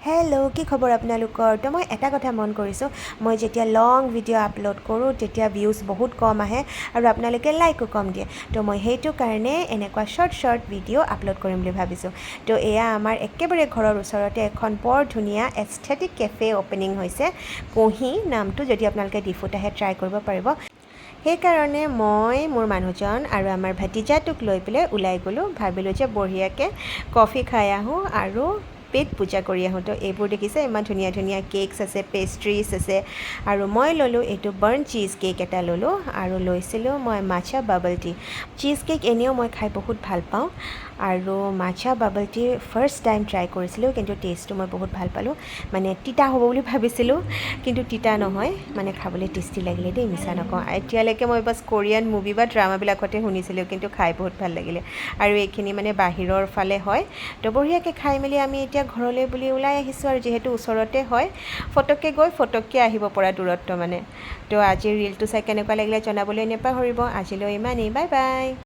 hello' কি খবৰ আপোনালোকৰ তো মই এটা কথা মন কৰিছোঁ মই যেতিয়া লং ভিডিঅ' আপলোড কৰোঁ তেতিয়া ভিউজ বহুত কম আহে আৰু আপোনালোকে লাইকো কম দিয়ে তো মই সেইটো কাৰণে এনেকুৱা শ্বৰ্ট ভিডিঅ' আপলোড কৰিম বুলি ভাবিছোঁ তো এয়া আমাৰ একেবাৰে ঘৰৰ ওচৰতে এখন বৰ ধুনীয়া এস্থেটিক কেফে অ'পেনিং হৈছে কুঁহি নামটো যদি আপোনালোকে ডিফুত আহে ট্ৰাই কৰিব পাৰিব সেইকাৰণে মই মোৰ মানুহজন আৰু আমাৰ ভতিজাটোক লৈ পেলাই ওলাই গ'লোঁ ভাবিলোঁ যে বঢ়িয়াকৈ কফি খাই আহোঁ আৰু পেট পূজা কৰি আহোঁ তো এইবোৰ দেখিছে ইমান ধুনীয়া ধুনীয়া কেকছ আছে পেষ্ট্ৰিজ আছে আৰু মই ল'লোঁ এইটো বাৰ্ণ চীজ কেক এটা ল'লোঁ আৰু লৈছিলোঁ মই মাছা বাবল টি চীজ কেক এনেও মই খাই বহুত ভাল পাওঁ আৰু মাছা bubble T first time try কৰিছিলোঁ কিন্তু টেষ্টটো মই বহুত ভাল পালোঁ মানে তিতা হ'ব বুলি ভাবিছিলোঁ কিন্তু তিতা নহয় মানে খাবলৈ টেষ্টি লাগিলে দেই মিছা নকওঁ এতিয়ালৈকে মই বাছ কোৰিয়ান মুভি বা ড্ৰামাবিলাকতে শুনিছিলোঁ কিন্তু খাই বহুত ভাল লাগিলে আৰু এইখিনি মানে বাহিৰৰ ফালে হয় তো বঢ়িয়াকৈ খাই মেলি আমি এতিয়া ঘৰলৈ বুলি ওলাই আহিছোঁ আৰু যিহেতু ওচৰতে হয় ফটককৈ গৈ ফটককৈ আহিব পৰা দূৰত্ব মানে তো আজিৰ ৰিলটো চাই কেনেকুৱা লাগিলে জনাবলৈ নাপাহৰিব আজিলৈ ইমানেই বাই বাই